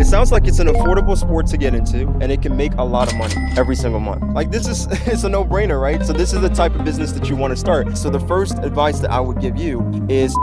It sounds like it's an affordable sport to get into, and it can make a lot of money every single month. Like this is, it's a no-brainer, right? So this is the type of business that you want to start. So the first advice that I would give you is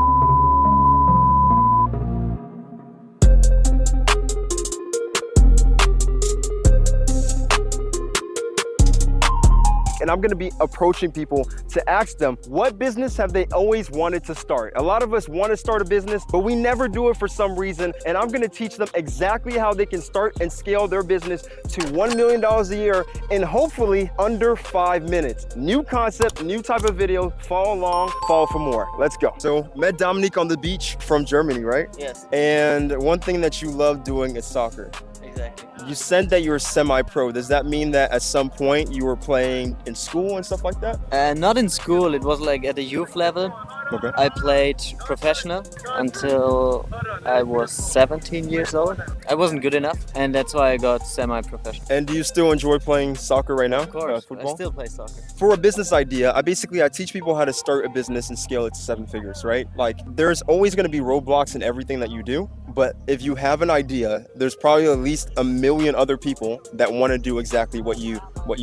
and I'm going to be approaching people to ask them, what business have they always wanted to start? A lot of us want to start a business, but we never do it for some reason. And I'm going to teach them exactly how they can start and scale their business to $1 million a year in hopefully under 5 minutes. New concept, new type of video. Follow along, follow for more. Let's go. So met Dominique on the beach from Germany, right? Yes. And one thing that you love doing is soccer. Exactly. You said that you're semi-pro. Does that mean that at some point you were playing in school and stuff like that? Not in school. It was like at the youth level. Okay. I played professional until I was 17 years old. I wasn't good enough, and that's why I got semi-professional. And do you still enjoy playing soccer right now? Of course, Football? I still play soccer. For a business idea, I teach people how to start a business and scale it to 7 figures, right? Like there's always going to be roadblocks in everything that you do. But if you have an idea, there's probably at least 1 million other people that want to do exactly what you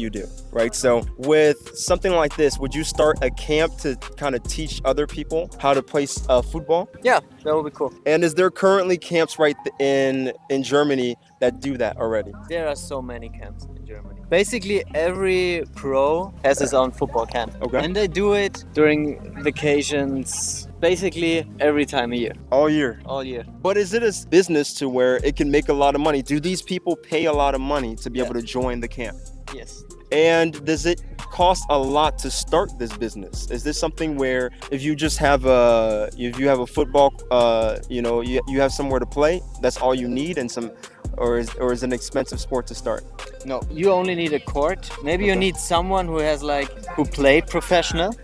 do, right? So with something like this, would you start a camp to kind of teach other people how to play football? Yeah, that would be cool. And is there currently camps right in Germany that do that already? There are so many camps in Germany. Basically, every pro has his own football camp. Okay. And they do it during vacations, basically every time a year. All year? All year. But is it a business to where it can make a lot of money? Do these people pay a lot of money to be able to join the camp? Yes. And does it cost a lot to start this business? Is this something where if you just have if you have a football, you have somewhere to play, that's all you need, and or is it an expensive sport to start? No, you only need a court. Maybe you need someone who played professional,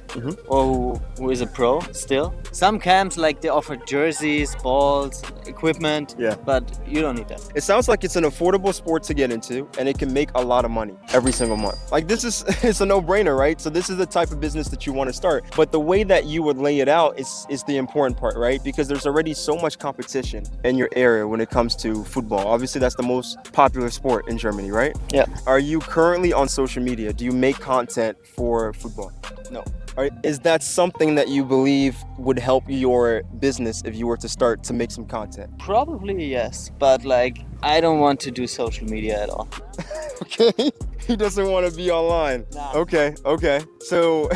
or who is a pro still. Some camps they offer jerseys, balls, equipment. Yeah. But you don't need that. It sounds like it's an affordable sport to get into, and it can make a lot of money every single month. Like this is, it's a no-brainer, right? So this is the type of business that you want to start. But the way that you would lay it out is the important part, right? Because there's already so much competition in your area when it comes to football. Obviously, that's the most popular sport in Germany, right? Yeah. Are you currently on social media? Do you make content for football? No. Is that something that you believe would help your business if you were to start to make some content? Probably yes, but I don't want to do social media at all. Okay. He doesn't want to be online. Nah. Okay. So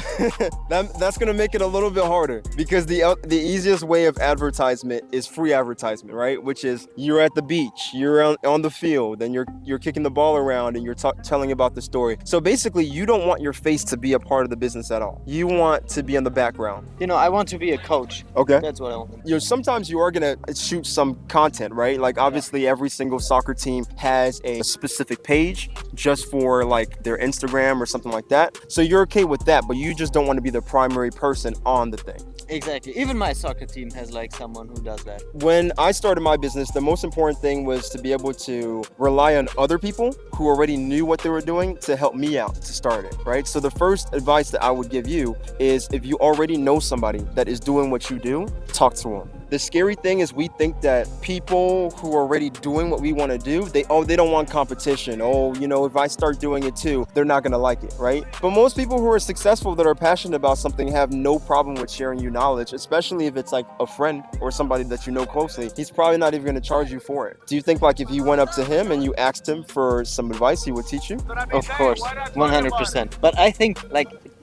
that's gonna make it a little bit harder, because the easiest way of advertisement is free advertisement, right? Which is you're at the beach, you're on the field, and you're kicking the ball around, and you're telling about the story. So basically, you don't want your face to be a part of the business at all. You want to be in the background. I want to be a coach. Okay. That's what I want. Sometimes you are gonna shoot some content, right? Like obviously every single soccer team has a specific page just for their Instagram or something like that. So you're okay with that, but you just don't want to be the primary person on the thing. Exactly. Even my soccer team has someone who does that. When I started my business, the most important thing was to be able to rely on other people who already knew what they were doing to help me out to start it, right? So the first advice that I would give you is, if you already know somebody that is doing what you do, talk to them. The scary thing is we think that people who are already doing what we want to do, they don't want competition. If I start doing it too, they're not going to like it, right? But most people who are successful that are passionate about something have no problem with sharing you knowledge, especially if it's a friend or somebody that you know closely. He's probably not even going to charge you for it. Do you think if you went up to him and you asked him for some advice, he would teach you? Of course, 100%. But I think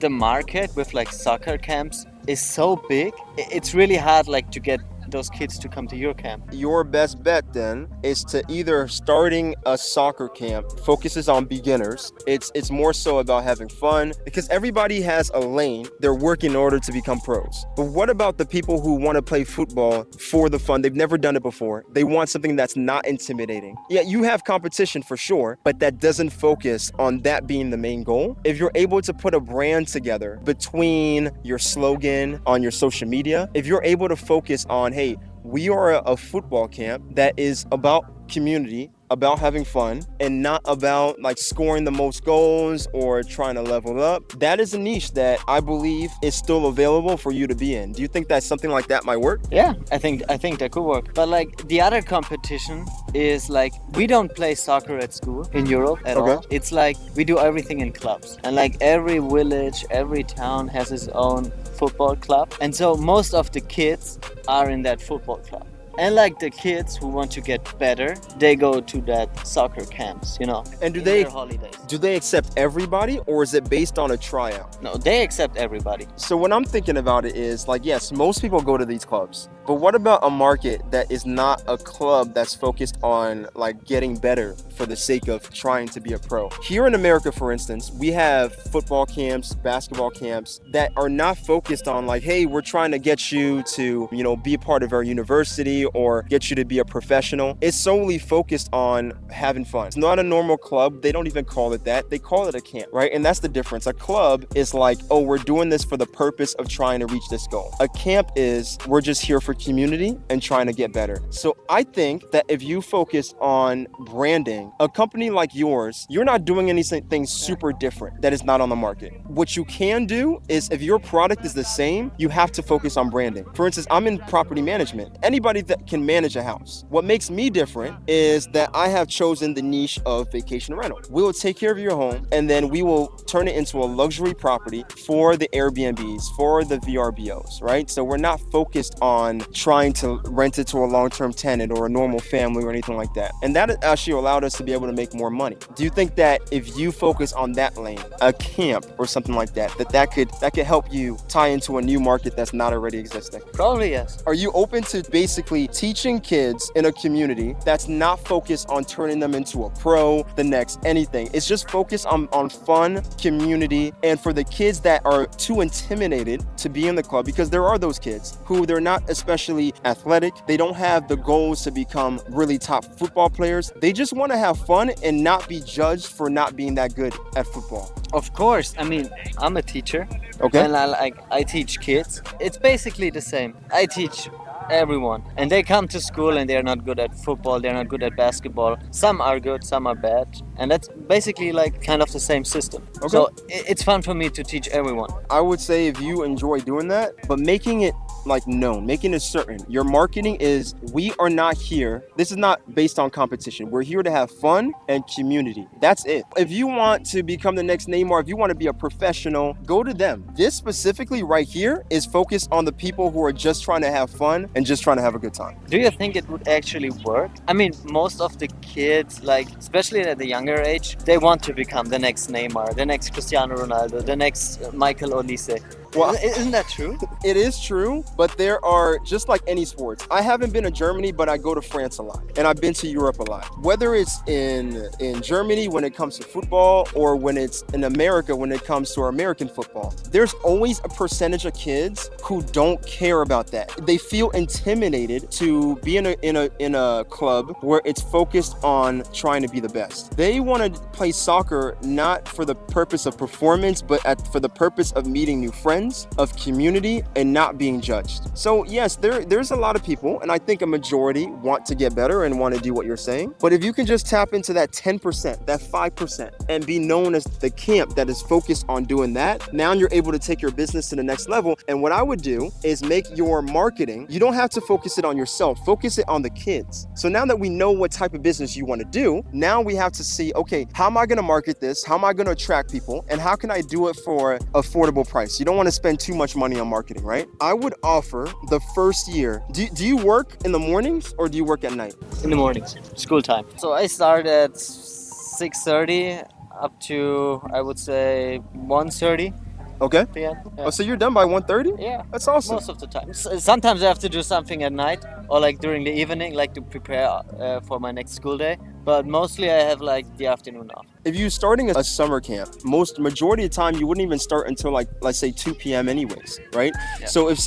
the market with soccer camps is so big. It's really hard to get those kids to come to your camp. Your best bet then is to either starting a soccer camp focuses on beginners. It's more so about having fun, because everybody has a lane they're working in order to become pros. But what about the people who want to play football for the fun? They've never done it before. They want something that's not intimidating. Yeah, you have competition for sure, but that doesn't focus on that being the main goal. If you're able to put a brand together between your slogan on your social media, if you're able to focus on, hey, we are a football camp that is about community, about having fun and not about like scoring the most goals or trying to level up, that is a niche that I believe is still available for you to be in. Do you think that something like that might work? Yeah, I think that could work. But like the other competition is like we don't play soccer at school in Europe at all. It's like we do everything in clubs, and like every village, every town has its own football club, and so most of the kids are in that football club. And like the kids who want to get better, they go to that soccer camps, you know. And do in they their holidays? do they accept everybody, or is it based on a tryout? No, they accept everybody. So what I'm thinking about it is like, yes, most people go to these clubs, but what about a market that is not a club that's focused on like getting better for the sake of trying to be a pro? Here in America, for instance, we have football camps, basketball camps that are not focused on like, hey, we're trying to get you to, you know, be a part of our university or get you to be a professional. It's solely focused on having fun. It's not a normal club. They don't even call it that. They call it a camp, right? And that's the difference. A club is like, oh, we're doing this for the purpose of trying to reach this goal. A camp is, we're just here for community and trying to get better. So I think that if you focus on branding, a company like yours, you're not doing anything super different that is not on the market. What you can do is if your product is the same, you have to focus on branding. For instance, I'm in property management. Anybody that can manage a house. What makes me different is that I have chosen the niche of vacation rental. We will take care of your home and then we will turn it into a luxury property for the Airbnbs, for the VRBOs, right? So we're not focused on trying to rent it to a long-term tenant or a normal family or anything like that. And that actually allowed us to be able to make more money. Do you think that if you focus on that lane, a camp or something like that, that could help you tie into a new market that's not already existing? Probably yes. Are you open to basically teaching kids in a community that's not focused on turning them into a pro, the next anything? It's just focused on fun, community, and for the kids that are too intimidated to be in the club, because there are those kids who they're not especially athletic, they don't have the goals to become really top football players. They just want to have fun and not be judged for not being that good at football. Of course. I mean, I'm a teacher. Okay. And I teach kids. It's basically the same. I teach everyone, and they come to school and they're not good at football, they're not good at basketball. Some are good, some are bad, and that's basically like kind of the same system. Okay. So it's fun for me to teach everyone. I would say if you enjoy doing that, but making it like known, making it certain. Your marketing is, we are not here. This is not based on competition. We're here to have fun and community. That's it. If you want to become the next Neymar, if you want to be a professional, go to them. This specifically right here is focused on the people who are just trying to have fun and just trying to have a good time. Do you think it would actually work? I mean, most of the kids, like especially at the younger age, they want to become the next Neymar, the next Cristiano Ronaldo, the next Michael Olise. Well, isn't that true? It is true, but there are, just like any sports, I haven't been to Germany, but I go to France a lot, and I've been to Europe a lot. Whether it's in Germany when it comes to football, or when it's in America when it comes to American football, there's always a percentage of kids who don't care about that. They feel intimidated to be in a club where it's focused on trying to be the best. They want to play soccer not for the purpose of performance, but for the purpose of meeting new friends, of community, and not being judged. So yes, there's a lot of people, and I think a majority want to get better and want to do what you're saying. But if you can just tap into that 10%, that 5%, and be known as the camp that is focused on doing that, now you're able to take your business to the next level. And what I would do is make your marketing, you don't have to focus it on yourself, focus it on the kids. So now that we know what type of business you want to do, now we have to see, okay, how am I going to market this? How am I going to attract people? And how can I do it for affordable price? You don't want to spend too much money on marketing, right? I would offer the first year. Do you work in the mornings or do you work at night? In the mornings, school time. So I start at 6:30 up to, I would say, 1:30. Okay. p.m. Yeah. Oh, so you're done by 1:30? Yeah. That's awesome. Most of the time. Sometimes I have to do something at night or like during the evening, like to prepare for my next school day. But mostly I have like the afternoon off. If you're starting a summer camp, majority of the time you wouldn't even start until like, let's say 2 p.m. anyways, right? Yeah. So if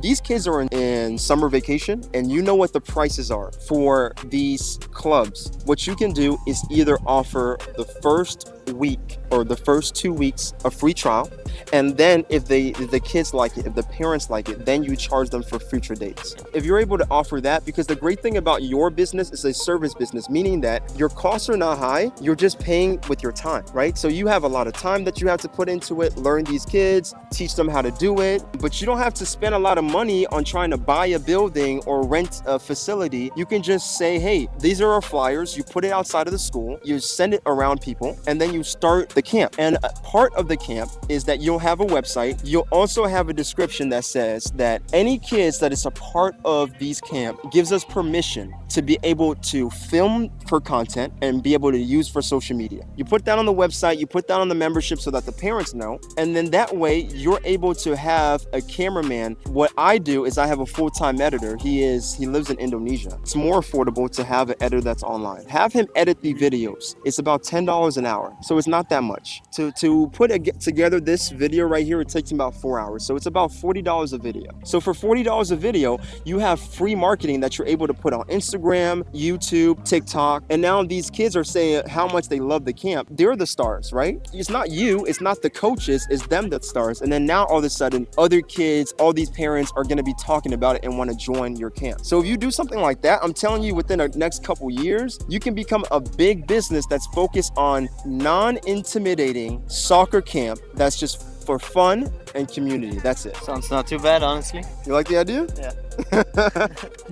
these kids are in summer vacation and you know what the prices are for these clubs, what you can do is either offer the first week or the first 2 weeks a free trial, and then if the kids like it, if the parents like it, then you charge them for future dates. If you're able to offer that, because the great thing about your business is a service business, meaning that your costs are not high, you're just paying with your time, right? So you have a lot of time that you have to put into it, learn these kids, teach them how to do it, but you don't have to spend a lot of money on trying to buy a building or rent a facility. You can just say, hey, these are our flyers, you put it outside of the school, you send it around people, and then you start the camp. And part of the camp is that you'll have a website. You'll also have a description that says that any kids that is a part of these camp gives us permission to be able to film for content and be able to use for social media. You put that on the website, you put that on the membership so that the parents know, and then that way you're able to have a cameraman. What I do is I have a full-time editor. He lives in Indonesia. It's more affordable to have an editor that's online. Have him edit the videos. It's about $10 an hour, so it's not that much. To put together this video right here, it takes him about 4 hours, so it's about $40 a video. So for $40 a video, you have free marketing that you're able to put on Instagram, YouTube, TikTok, and now these kids are saying how much they love the camp. They're the stars, right? It's not you, it's not the coaches, it's them that stars. And then now all of a sudden, other kids, all these parents are gonna be talking about it and wanna join your camp. So if you do something like that, I'm telling you, within the next couple years, you can become a big business that's focused on non-intimidating soccer camp that's just for fun and community. That's it. Sounds not too bad, honestly. You like the idea? Yeah.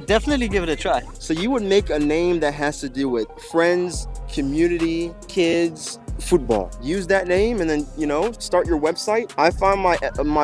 Definitely give it a try. So you would make a name that has to do with friends, community, kids, football. Use that name and then, start your website. I found my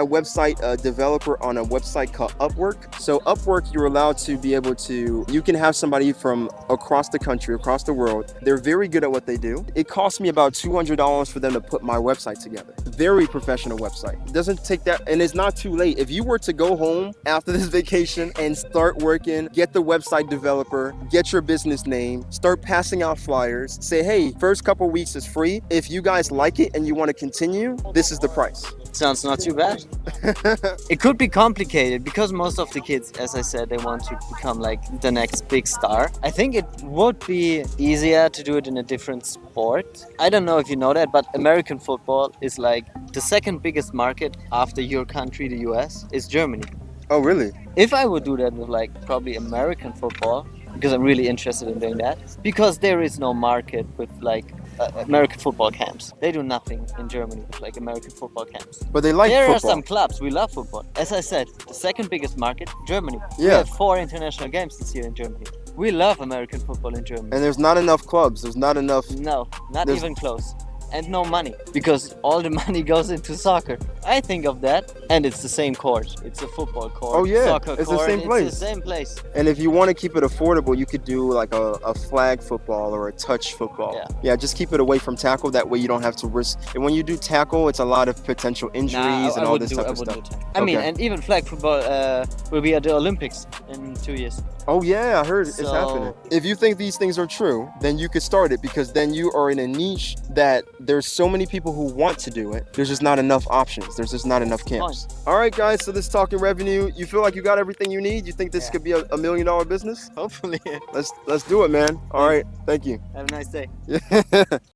website developer on a website called Upwork. So Upwork, you're allowed to be able to, you can have somebody from across the country, across the world. They're very good at what they do. It cost me about $200 for them to put my website together. Very professional website. It doesn't take that, and it's not too late. If you were to go home after this vacation and start working, get the website developer, get your business name, start passing out flyers, say, hey, first couple weeks is free. If you guys like it and you want to continue, this is the price. Sounds not too bad. It could be complicated because most of the kids, as I said, they want to become like the next big star. I think it would be easier to do it in a different sport. I don't know if you know that, but American football is like the second biggest market after your country, the US, is Germany. Oh, really? If I would do that with like probably American football, because I'm really interested in doing that, because there is no market with like American football camps. They do nothing in Germany with like American football camps. But they like there football. Are some clubs. We love football. As I said, the second biggest market, Germany. Yeah. We have 4 international games this year in Germany. We love American football in Germany. And there's not enough clubs. There's not enough. No, not even close. And no money, because all the money goes into soccer. I think of that, and it's the same court. It's a football court. Oh yeah, soccer it's court. the same place. It's the same place. And if you want to keep it affordable, you could do like a flag football or a touch football. Yeah, just keep it away from tackle. That way you don't have to risk. And when you do tackle, it's a lot of potential injuries and all this type of stuff. I mean, and even flag football will be at the Olympics in 2 years. Oh yeah, I heard it's happening. If you think these things are true, then you could start it, because then you are in a niche that there's so many people who want to do it. There's just not enough options. There's just not enough camps. All right, guys. So this Talking Revenue, you feel like you got everything you need? You think this could be a $1 million business? Hopefully. Let's do it, man. All right. Thank you. Have a nice day.